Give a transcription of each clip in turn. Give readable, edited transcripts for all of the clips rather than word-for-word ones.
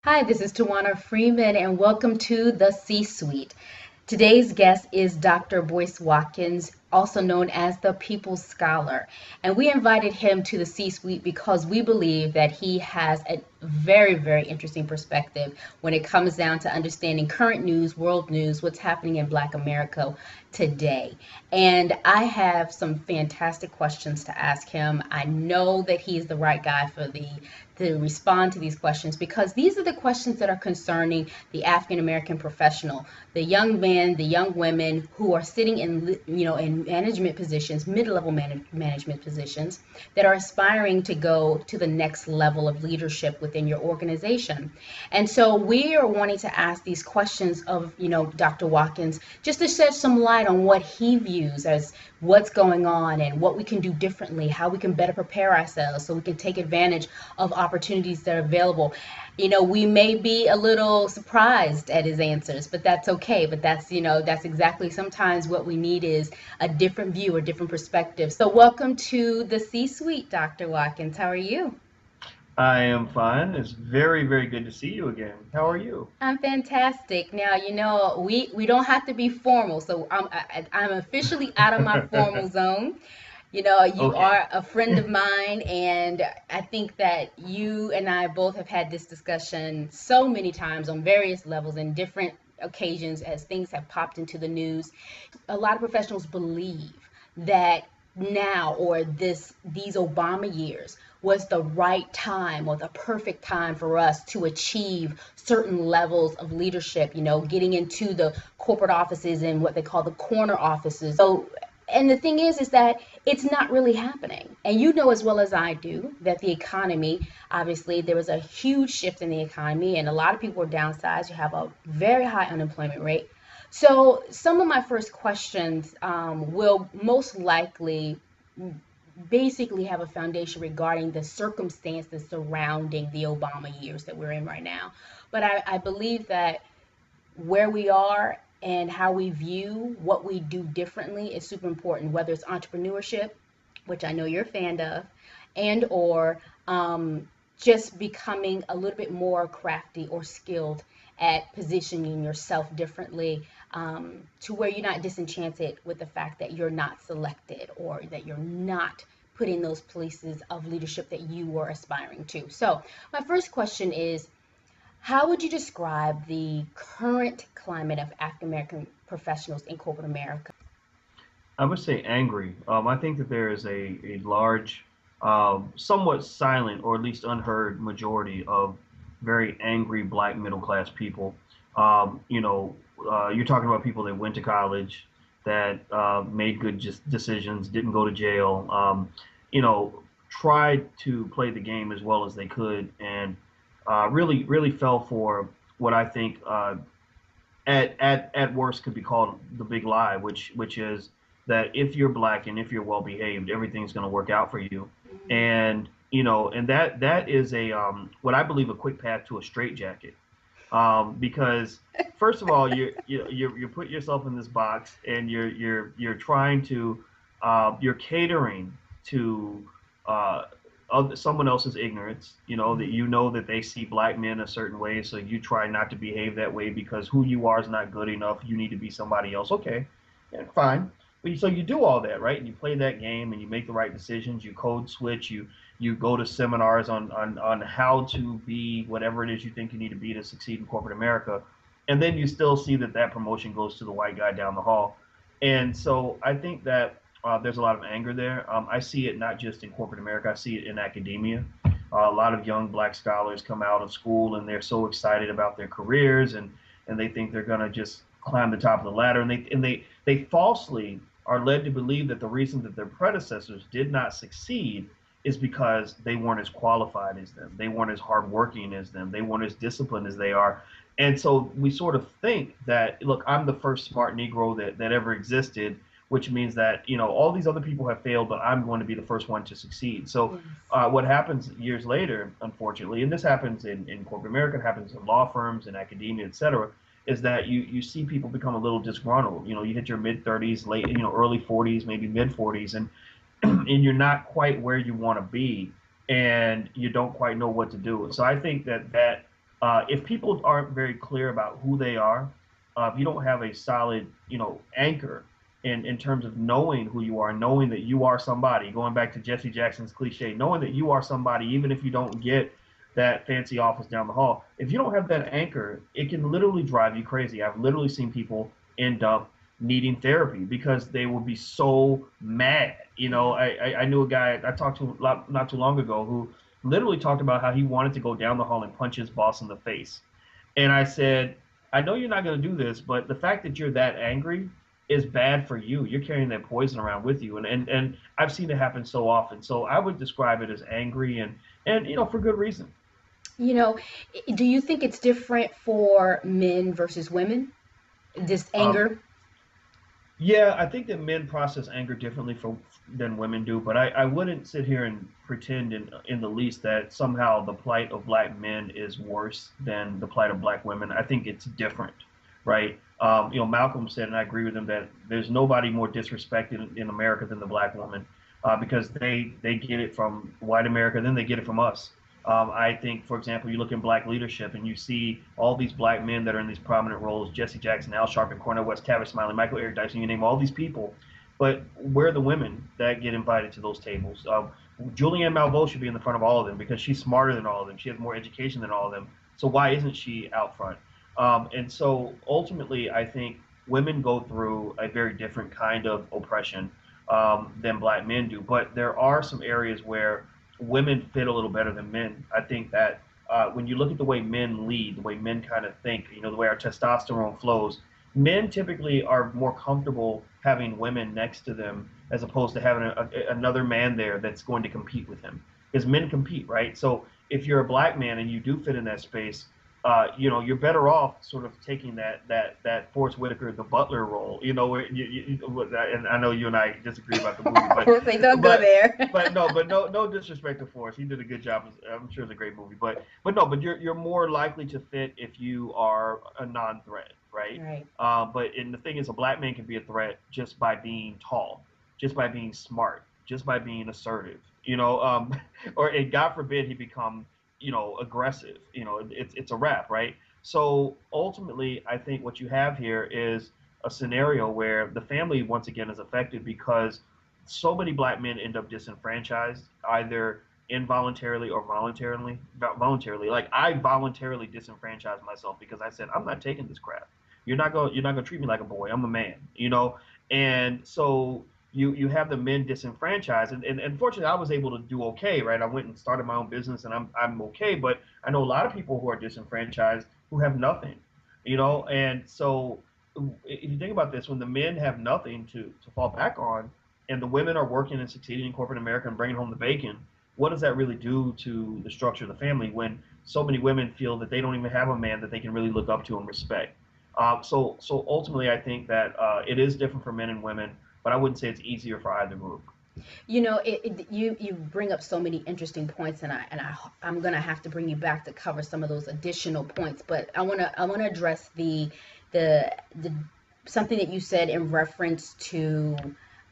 Hi, this is Tawana Freeman, and welcome to the C-Suite. Today's guest is Dr. Boyce Watkins, also known as the People's Scholar. And we invited him to the C-Suite because we believe that he has a very interesting perspective when it comes down to understanding current news, world news, what's happening in Black America today. And I have some fantastic questions to ask him. I know that he's the right guy for to respond to these questions because these are the questions that are concerning the African American professional, the young men, the young women who are sitting in management positions, mid-level management positions that are aspiring to go to the next level of leadership within your organization. And so we are wanting to ask these questions of, Dr. Watkins, just to shed some light on what he views as what's going on and what we can do differently, how we can better prepare ourselves so we can take advantage of opportunities that are available. We may be a little surprised at his answers, but that's okay. But that's exactly sometimes what we need is a different view, a different perspective. So welcome to the C-Suite, Dr. Watkins. How are you? I am fine. It's very good to see you again. How are you? I'm fantastic. Now, we don't have to be formal, so I'm officially out of my formal zone. You Okay. are a friend of mine, and I think that you and I both have had this discussion so many times on various levels and different occasions as things have popped into the news. A lot of professionals believe that now or these Obama years was the right time or the perfect time for us to achieve certain levels of leadership, getting into the corporate offices and what they call the corner offices. So and the thing is that it's not really happening. And you know as well as I do that the economy, obviously, there was a huge shift in the economy, and a lot of people were downsized. You have a very high unemployment rate. So, some of my first questions will most likely basically have a foundation regarding the circumstances surrounding the Obama years that we're in right now. But I believe that where we are and how we view what we do differently is super important, whether it's entrepreneurship, which I know you're a fan of, and or just becoming a little bit more crafty or skilled at positioning yourself differently, to where you're not disenchanted with the fact that you're not selected or that you're not put in those places of leadership that you were aspiring to. So my first question is, how would you describe the current climate of African American professionals in corporate America? I would say angry. I think that there is a large, somewhat silent or at least unheard majority of very angry black middle class people. You're talking about people that went to college, that made good decisions, didn't go to jail, tried to play the game as well as they could, and really fell for what I think at worst could be called the big lie, which is that if you're black and if you're well behaved, everything's going to work out for you, and that is a what I believe a quick path to a straitjacket, because first of all you're putting yourself in this box and you're trying to you're catering to someone else's ignorance, that that they see black men a certain way, so you try not to behave that way because who you are is not good enough. You need to be somebody else. Okay, yeah, fine. But so you do all that, right? And you play that game and you make the right decisions. You code switch. You go to seminars on how to be whatever it is you think you need to be to succeed in corporate America, and then you still see that promotion goes to the white guy down the hall. And so I think that there's a lot of anger there. I see it not just in corporate America. I see it in academia. A lot of young black scholars come out of school and they're so excited about their careers, and they think they're gonna just climb the top of the ladder, and they falsely are led to believe that the reason that their predecessors did not succeed is because they weren't as qualified as them. They weren't as hardworking as them. They weren't as disciplined as they are. And so we sort of think that, look, I'm the first smart Negro that ever existed, which means that, all these other people have failed, but I'm going to be the first one to succeed. So Yes. what happens years later, unfortunately, and this happens in corporate America, it happens in law firms, in academia, et cetera, is that you see people become a little disgruntled. You hit your mid 30s, late, early 40s, maybe mid 40s, and you're not quite where you want to be, and you don't quite know what to do. So I think that If people aren't very clear about who they are, if you don't have a solid, anchor in terms of knowing who you are, knowing that you are somebody, going back to Jesse Jackson's cliche, knowing that you are somebody, even if you don't get that fancy office down the hall, if you don't have that anchor, it can literally drive you crazy. I've literally seen people end up needing therapy because they will be so mad. I knew a guy I talked to not too long ago who literally talked about how he wanted to go down the hall and punch his boss in the face. And I said, I know you're not going to do this, but the fact that you're that angry is bad for you. You're carrying that poison around with you. And I've seen it happen so often. So I would describe it as angry and for good reason. You know, do you think it's different for men versus women? This Um, anger? Yeah, I think that men process anger differently than women do, but I wouldn't sit here and pretend in the least that somehow the plight of black men is worse than the plight of black women. I think it's different, right? Malcolm said, and I agree with him, that there's nobody more disrespected in America than the black woman, because they get it from white America, then they get it from us. I think, for example, you look in black leadership and you see all these black men that are in these prominent roles: Jesse Jackson, Al Sharpton, Cornel West, Tavis Smiley, Michael Eric Dyson. You name all these people, but where are the women that get invited to those tables? Julianne Malveaux should be in the front of all of them because she's smarter than all of them. She has more education than all of them. So why isn't she out front? And so ultimately, I think women go through a very different kind of oppression than black men do. But there are some areas where women fit a little better than men. I think that when you look at the way men lead, the way men kind of think, the way our testosterone flows, men typically are more comfortable having women next to them as opposed to having another man there that's going to compete with him. Because men compete, right? So if you're a black man and you do fit in that space, you're better off sort of taking that Forrest Whitaker, the butler role, where and I know you and I disagree about the movie, They don't go but there. no disrespect to Forrest. He did a good job. I'm sure it's a great movie, but you're more likely to fit if you are a non-threat, right? Right. But the thing is, a black man can be a threat just by being tall, just by being smart, just by being assertive, or and God forbid he become aggressive. It's a wrap, right? So ultimately, I think what you have here is a scenario where the family once again is affected because so many black men end up disenfranchised, either involuntarily or voluntarily. Voluntarily, like I voluntarily disenfranchised myself because I said I'm not taking this crap. You're not gonna treat me like a boy. I'm a man. And so you have the men disenfranchised, and fortunately I was able to do okay, right? I went and started my own business, and I'm okay. But I know a lot of people who are disenfranchised who have nothing. And so if you think about this, when the men have nothing to fall back on, and the women are working and succeeding in corporate America and bringing home the bacon, what does that really do to the structure of the family when so many women feel that they don't even have a man that they can really look up to and respect? So ultimately, I think that it is different for men and women, but I wouldn't say it's easier for either group. You bring up so many interesting points, and I'm gonna have to bring you back to cover some of those additional points. But I wanna address the something that you said in reference to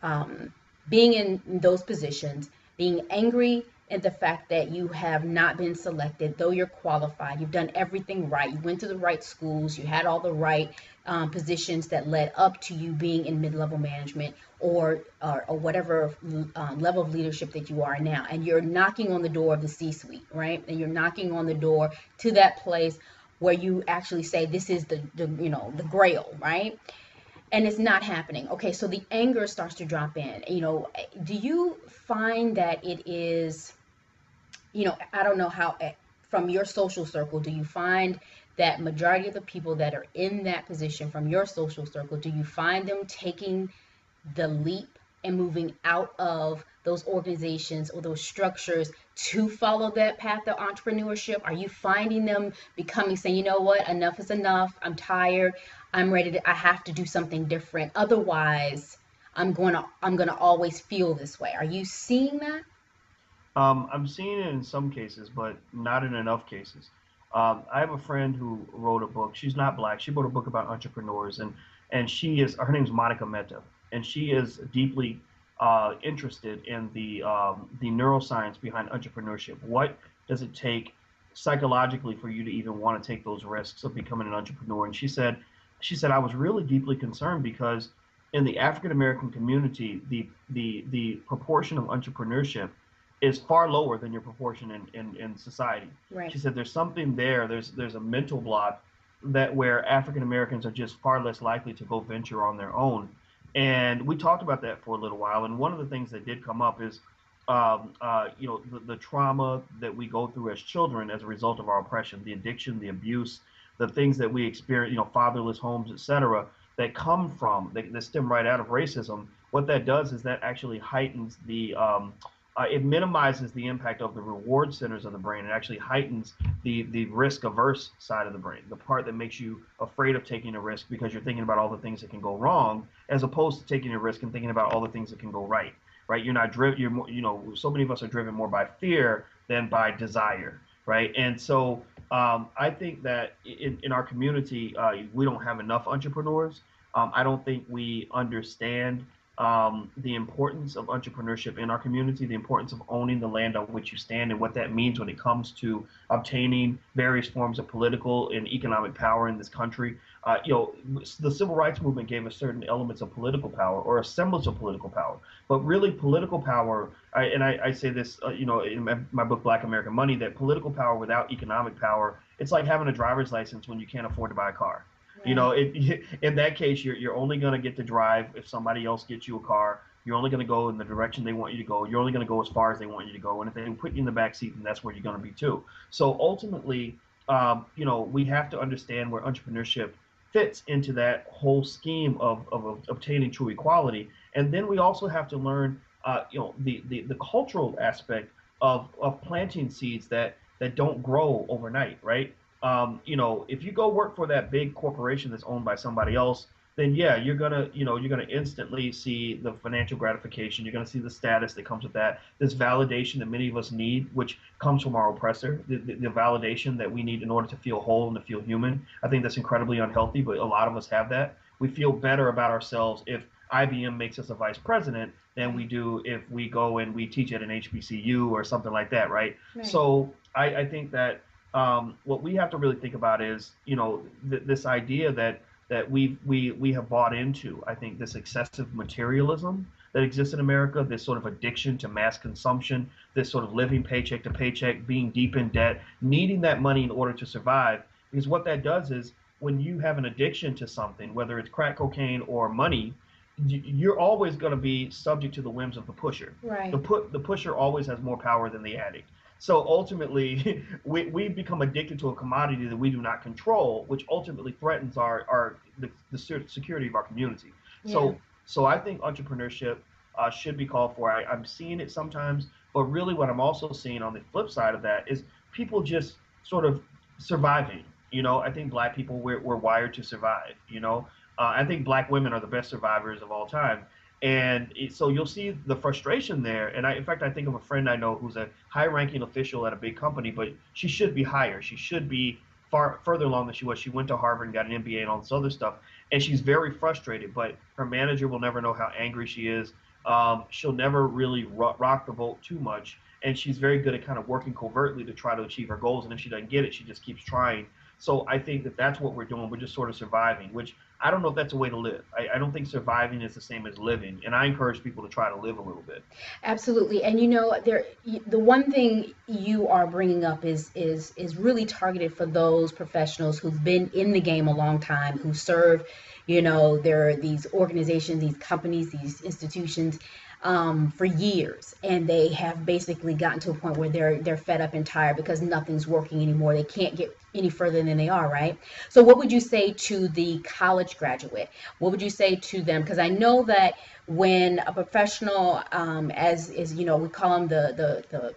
um, being in those positions, being angry at the fact that you have not been selected, though you're qualified. You've done everything right. You went to the right schools. You had all the right positions that led up to you being in mid-level management or whatever level of leadership that you are now. And you're knocking on the door of the C-suite, right? And you're knocking on the door to that place where you actually say this is the grail, right? And it's not happening. Okay, so the anger starts to drop in. Do you find that it is, I don't know how, from your social circle, do you find that majority of the people that are in that position from your social circle, do you find them taking the leap and moving out of those organizations or those structures to follow that path of entrepreneurship? Are you finding them becoming, saying, you know what, enough is enough, I'm tired, I have to do something different, otherwise I'm gonna always feel this way? Are you seeing that? I'm seeing it in some cases, but not in enough cases. I have a friend who wrote a book. She's not black. She wrote a book about entrepreneurs, and her name's Monica Mehta, and she is deeply interested in the neuroscience behind entrepreneurship. What does it take psychologically for you to even want to take those risks of becoming an entrepreneur. And she said I was really deeply concerned because in the African American community, the proportion of entrepreneurship is far lower than your proportion in society. Right. She said there's something there. There's a mental block that where African Americans are just far less likely to go venture on their own. And we talked about that for a little while. And one of the things that did come up is, the trauma that we go through as children as a result of our oppression, the addiction, the abuse, the things that we experience, fatherless homes, etc., that come from that stem right out of racism. What that does is that actually heightens it minimizes the impact of the reward centers of the brain. It actually heightens the risk averse side of the brain, the part that makes you afraid of taking a risk because you're thinking about all the things that can go wrong, as opposed to taking a risk and thinking about all the things that can go right. Right? You're not driven. You're more, so many of us are driven more by fear than by desire. Right? And so I think that in our community, we don't have enough entrepreneurs. I don't think we understand the importance of entrepreneurship in our community, the importance of owning the land on which you stand, and what that means when it comes to obtaining various forms of political and economic power in this country. The civil rights movement gave us certain elements of political power or a semblance of political power, but really political power. I say this, in my book Black American Money, that political power without economic power, it's like having a driver's license when you can't afford to buy a car. In that case, you're only going to get to drive if somebody else gets you a car. You're only going to go in the direction they want you to go. You're only going to go as far as they want you to go. And if they put you in the back seat, then that's where you're going to be too. So ultimately, we have to understand where entrepreneurship fits into that whole scheme of obtaining true equality. And then we also have to learn, the cultural aspect of planting seeds that don't grow overnight, right? If you go work for that big corporation that's owned by somebody else, then yeah, you're gonna instantly see the financial gratification. You're gonna see the status that comes with that, this validation that many of us need, which comes from our oppressor, the validation that we need in order to feel whole and to feel human. I think that's incredibly unhealthy, but a lot of us have that. We feel better about ourselves if IBM makes us a vice president than we do if we go and we teach at an HBCU or something like that, right? Right. So I think that what we have to really think about is, this idea that we have bought into. I think this excessive materialism that exists in America, this sort of addiction to mass consumption, this sort of living paycheck to paycheck, being deep in debt, needing that money in order to survive. Because what that does is when you have an addiction to something, whether it's crack cocaine or money, you're always going to be subject to the whims of the pusher. Right. The pusher always has more power than the addict. So ultimately, we become addicted to a commodity that we do not control, which ultimately threatens the security of our community. Yeah. So I think entrepreneurship should be called for. I'm seeing it sometimes, but really what I'm also seeing on the flip side of that is people just sort of surviving. I think Black people, we're wired to survive. I think Black women are the best survivors of all time. And so you'll see the frustration there. And in fact, I think of a friend I know who's a high-ranking official at a big company, but she should be higher. She should be further along than she was. She went to Harvard and got an MBA and all this other stuff. And she's very frustrated, but her manager will never know how angry she is. She'll never really rock the boat too much. And she's very good at kind of working covertly to try to achieve her goals. And if she doesn't get it, she just keeps trying. So I think that that's what we're doing. We're just sort of surviving, which I don't know if that's a way to live. I don't think surviving is the same as living. And I encourage people to try to live a little bit. Absolutely. And the one thing you are bringing up is really targeted for those professionals who've been in the game a long time, who serve, there are these organizations, these companies, these institutions for years, and they have basically gotten to a point where they're fed up and tired because nothing's working anymore. They can't get any further than they are, right? So what would you say to the college graduate? What would you say to them? Because I know that when a professional, as is, we call them the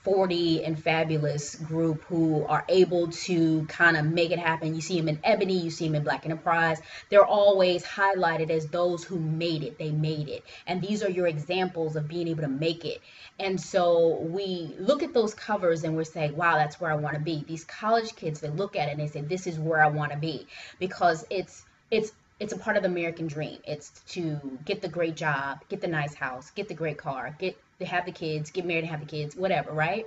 40 and fabulous group who are able to kind of make it happen. You see them in Ebony, you see them in Black Enterprise. They're always highlighted as those who made it. They made it. And these are your examples of being able to make it. And so we look at those covers and we're saying, wow, that's where I want to be. These college kids, they look at it and they say, this is where I want to be, because it's a part of the American dream. It's to get the great job, get the nice house, get the great car, have the kids, get married and have the kids, whatever, right?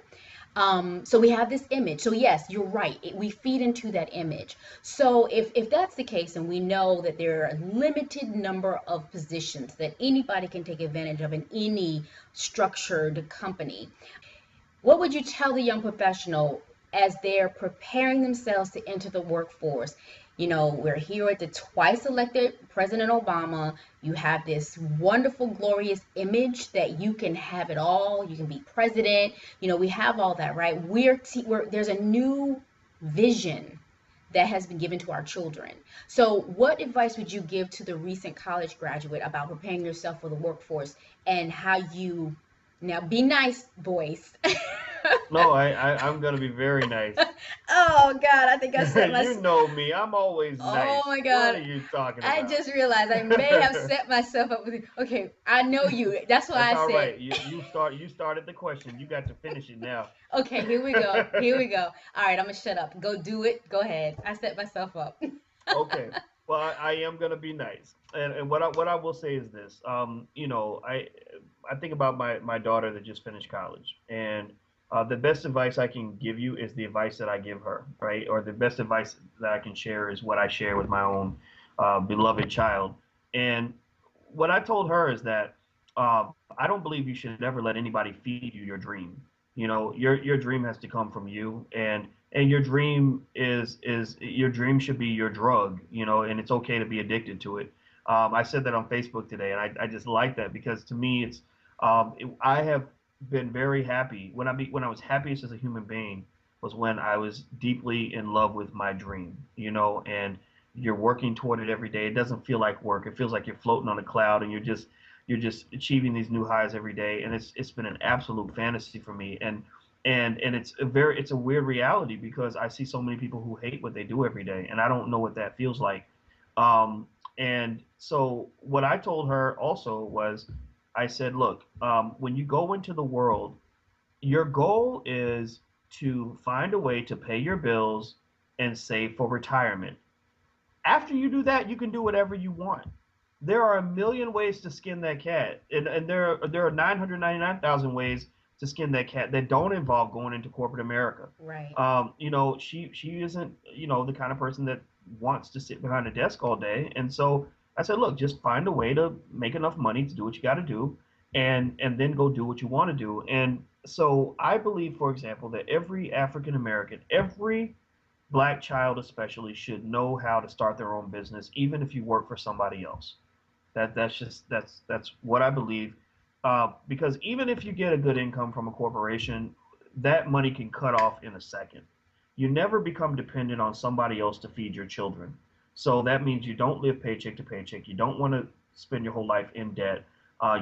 So we have this image. So yes, you're right. We feed into that image. So if that's the case, and we know that there are a limited number of positions that anybody can take advantage of in any structured company, what would you tell the young professional as they're preparing themselves to enter the workforce? You know, we're here at the twice elected President Obama. You have this wonderful, glorious image that you can have it all. You can be president. You know, we have all that, right? There's a new vision that has been given to our children. So, what advice would you give to the recent college graduate about preparing yourself for the workforce and how you now be nice, boys? No, I'm gonna be very nice. Oh God, I think I set my. You know me, I'm always Oh nice. my What God, are you talking I about? just realized I may have set myself up with. Okay, I know you. That's why That's I all said. right. You started the question. You got to finish it now. Okay, here we go. Here we go. All right, I'm gonna shut up. Go do it. Go ahead. I set myself up. Okay. Well, I am gonna be nice, and what I will say is this. I think about my daughter that just finished college, and the best advice I can give you is the advice that I give her, right? Or the best advice that I can share is what I share with my own beloved child. And what I told her is that I don't believe you should ever let anybody feed you your dream. You know, your dream has to come from you, and your dream is your dream should be your drug. You know, and it's okay to be addicted to it. I said that on Facebook today, and I just like that because to me, I have been very happy when I was happiest as a human being was when I was deeply in love with my dream. You know, and you're working toward it every day. It doesn't feel like work. It feels like you're floating on a cloud, and you're just achieving these new highs every day, and it's been an absolute fantasy for me. And it's a weird reality because I see so many people who hate what they do every day, and I don't know what that feels like. And so what I told her also was, I said, look, when you go into the world, your goal is to find a way to pay your bills and save for retirement. After you do that, you can do whatever you want. There are a million ways to skin that cat, and there are 999,000 ways to skin that cat that don't involve going into corporate America. Right. She isn't the kind of person that wants to sit behind a desk all day, and so I said, look, just find a way to make enough money to do what you got to do, and then go do what you want to do. And so I believe, for example, that every African American, every black child especially should know how to start their own business, even if you work for somebody else. That's what I believe. Because even if you get a good income from a corporation, that money can cut off in a second. You never become dependent on somebody else to feed your children. So that means you don't live paycheck to paycheck. You don't want to spend your whole life in debt.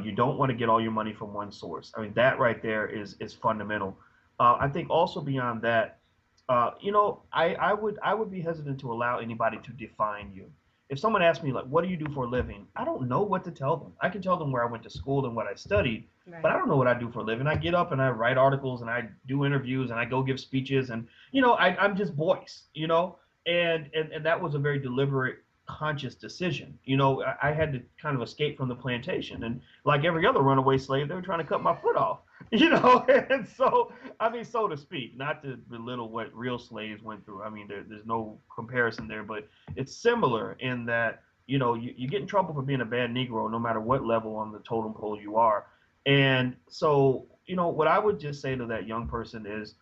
You don't want to get all your money from one source. I mean, that right there is fundamental. I think also beyond that, I would be hesitant to allow anybody to define you. If someone asks me like, "What do you do for a living?" I don't know what to tell them. I can tell them where I went to school and what I studied, but I Right. don't know what I do for a living. I get up and I write articles and I do interviews and I go give speeches and I'm just Boyce. And that was a very deliberate, conscious decision. I had to kind of escape from the plantation, and like every other runaway slave, they were trying to cut my foot off. And so I mean, so to speak, not to belittle what real slaves went through. I mean, there's no comparison there, but it's similar in that you get in trouble for being a bad Negro, no matter what level on the totem pole you are. And so what I would just say to that young person is,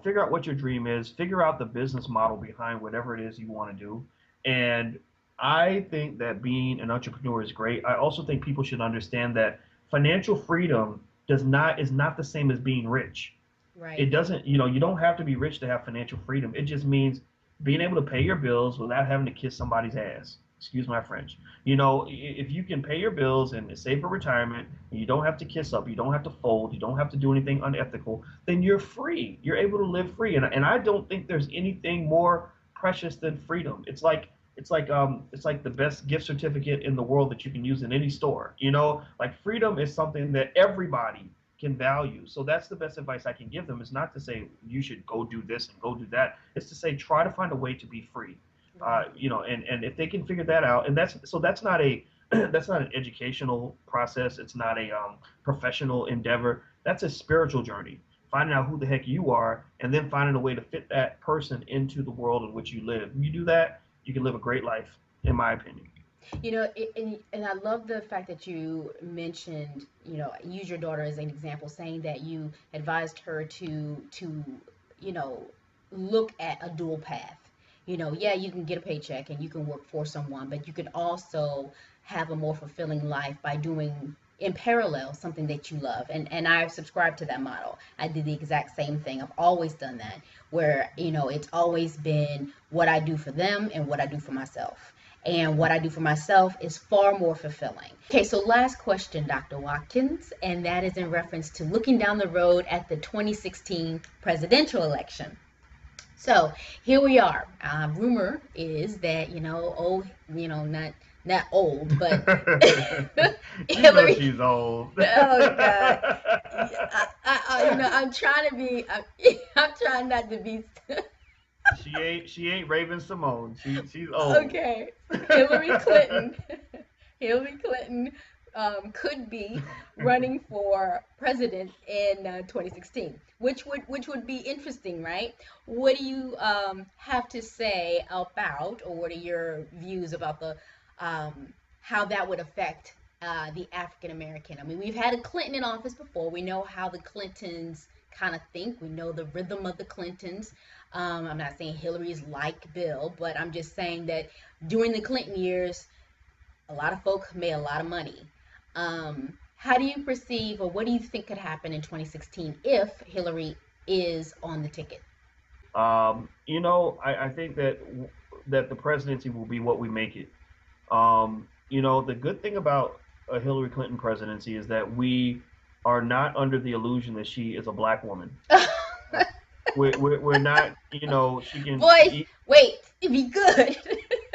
figure out what your dream is, figure out the business model behind whatever it is you want to do. And I think that being an entrepreneur is great. I also think people should understand that financial freedom is not the same as being rich. It Right. doesn't, you don't have to be rich to have financial freedom. It just means being able to pay your bills without having to kiss somebody's ass. Excuse my French. If you can pay your bills and save for retirement, and you don't have to kiss up, you don't have to fold, you don't have to do anything unethical, then you're free. You're able to live free. And I don't think there's anything more precious than freedom. It's like the best gift certificate in the world that you can use in any store. Like freedom is something that everybody can value. So that's the best advice I can give them, is not to say you should go do this and go do that. It's to say try to find a way to be free. Right. And if they can figure that out, and that's not a that's not an educational process. It's not a professional endeavor. That's a spiritual journey. finding out who the heck you are, and then finding a way to fit that person into the world in which you live. If you do that, you can live a great life, in my opinion. And I love the fact that you mentioned, use your daughter as an example, saying that you advised her to, you know, look at a dual path. Yeah, you can get a paycheck and you can work for someone, but you can also have a more fulfilling life by doing in parallel something that you love. And I subscribe to that model. I did the exact same thing. I've always done that, where, it's always been what I do for them and what I do for myself. And what I do for myself is far more fulfilling. Okay, so last question, Dr. Watkins, and that is in reference to looking down the road at the 2016 presidential election. So here we are. Rumor is that, not old, but You know Hillary. she's old. Oh God, I'm trying to be. I'm trying not to be. She ain't Raven Simone. She's old. Okay, Hillary Clinton. Hillary Clinton could be running for president in 2016, which would be interesting, right? What do you have to say about, or what are your views about the how that would affect the African American? I mean, we've had a Clinton in office before. We know how the Clintons kind of think. We know the rhythm of the Clintons. I'm not saying Hillary's like Bill, but I'm just saying that during the Clinton years, a lot of folk made a lot of money. How do you perceive, or what do you think could happen in 2016 if Hillary is on the ticket? I think that the presidency will be what we make it. The good thing about a Hillary Clinton presidency is that we are not under the illusion that she is a black woman. We're not, she can. Boyce, wait, it'd be good.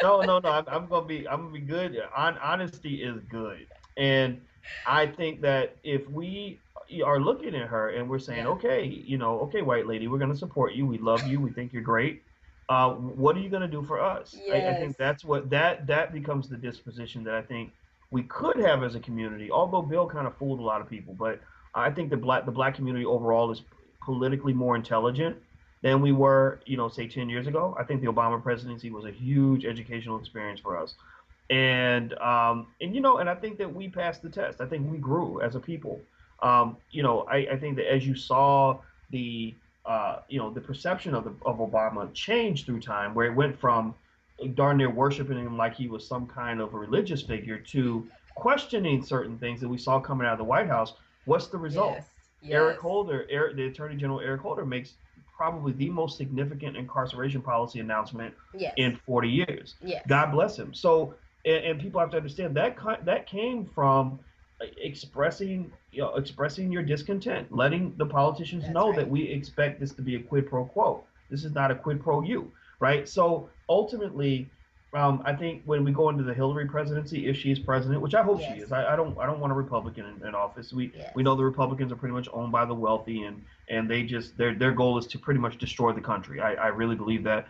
No. I'm gonna be good. Honesty is good, and I think that if we are looking at her and we're saying, Yeah. okay, okay, white lady, we're gonna support you. We love you. We think you're great. What are you gonna do for us? I Yes. think that's what that becomes the disposition that I think we could have as a community. Although Bill kind of fooled a lot of people, but I think the black community overall is politically more intelligent than we were, say 10 years ago. I think the Obama presidency was a huge educational experience for us. And I think that we passed the test. I think we grew as a people. I think that as you saw the perception of Obama change through time, where it went from darn near worshiping him like he was some kind of a religious figure to questioning certain things that we saw coming out of the White House. What's the result? Yes. Eric Yes. Holder, the Attorney General Eric Holder, makes probably the most significant incarceration policy announcement Yes. in 40 years. Yes. God bless him. So, and people have to understand that came from expressing your discontent, letting the politicians That's know right. that we expect this to be a quid pro quo. This is not a quid pro you, right? So ultimately, I think when we go into the Hillary presidency, if she is president, which I hope she Yes. is, I don't want a Republican in office. Yes. We know the Republicans are pretty much owned by the wealthy, and they just their goal is to pretty much destroy the country. I really believe that.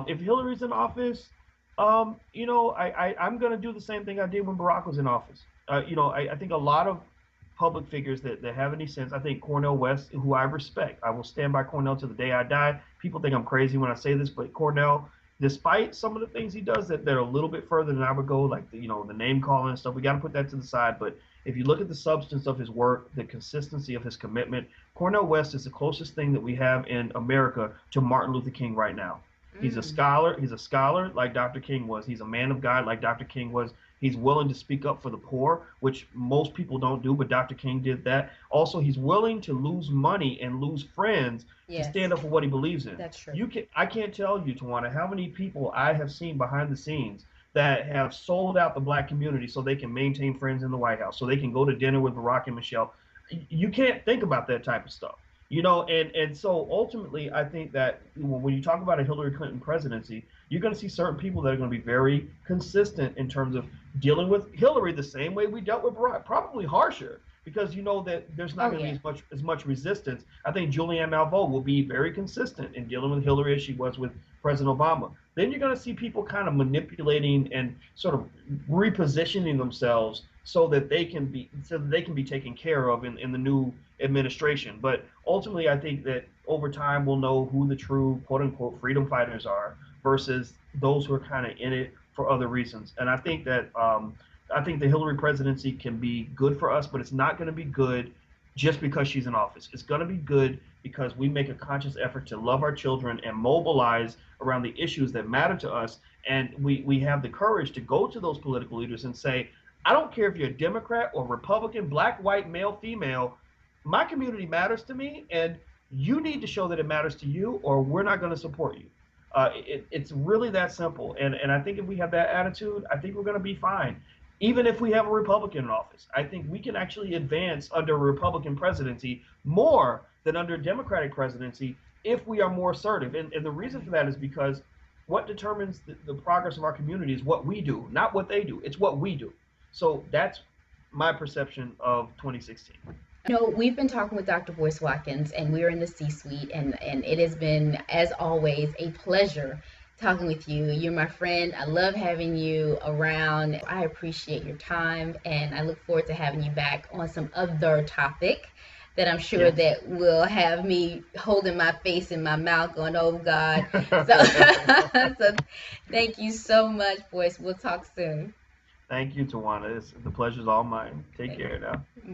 If Hillary's in office, I'm going to do the same thing I did when Barack was in office. I think a lot of public figures that have any sense. I think Cornel West, who I respect, I will stand by Cornel to the day I die. People think I'm crazy when I say this, but Cornel, despite some of the things he does that are a little bit further than I would go, like the name calling and stuff, we got to put that to the side. But if you look at the substance of his work, the consistency of his commitment, Cornel West is the closest thing that we have in America to Martin Luther King right now. He's a scholar. He's a scholar like Dr. King was. He's a man of God like Dr. King was. He's willing to speak up for the poor, which most people don't do, but Dr. King did that. Also, he's willing to lose money and lose friends to stand up for what he believes in. That's true. I can't tell you, Tawana, how many people I have seen behind the scenes that have sold out the black community so they can maintain friends in the White House, so they can go to dinner with Barack and Michelle. You can't think about that type of stuff. And so ultimately, I think that when you talk about a Hillary Clinton presidency, you're going to see certain people that are going to be very consistent in terms of dealing with Hillary the same way we dealt with Barack, probably harsher, because that there's not going to be as much resistance. I think Julianne Malveaux will be very consistent in dealing with Hillary as she was with President Obama. Then you're going to see people kind of manipulating and sort of repositioning themselves so that they can be taken care of in the new administration. But ultimately, I think that over time we'll know who the true quote unquote freedom fighters are versus those who are kind of in it for other reasons. And I think the Hillary presidency can be good for us, but it's not going to be good just because she's in office. It's going to be good because we make a conscious effort to love our children and mobilize around the issues that matter to us. And we have the courage to go to those political leaders and say, I don't care if you're a Democrat or Republican, black, white, male, female, my community matters to me, and you need to show that it matters to you, or we're not going to support you. It's really that simple. And I think if we have that attitude, I think we're going to be fine. Even if we have a Republican in office, I think we can actually advance under a Republican presidency more than under a Democratic presidency if we are more assertive. And the reason for that is because what determines the progress of our community is what we do, not what they do. It's what we do. So that's my perception of 2016. We've been talking with Dr. Boyce Watkins, and we're in the C-suite, and it has been, as always, a pleasure talking with you. You're my friend. I love having you around. I appreciate your time, and I look forward to having you back on some other topic that I'm sure that will have me holding my face in my mouth going, oh God. So thank you so much, Boyce. We'll talk soon. Thank you, Tawana. The pleasure's all mine. Take care now.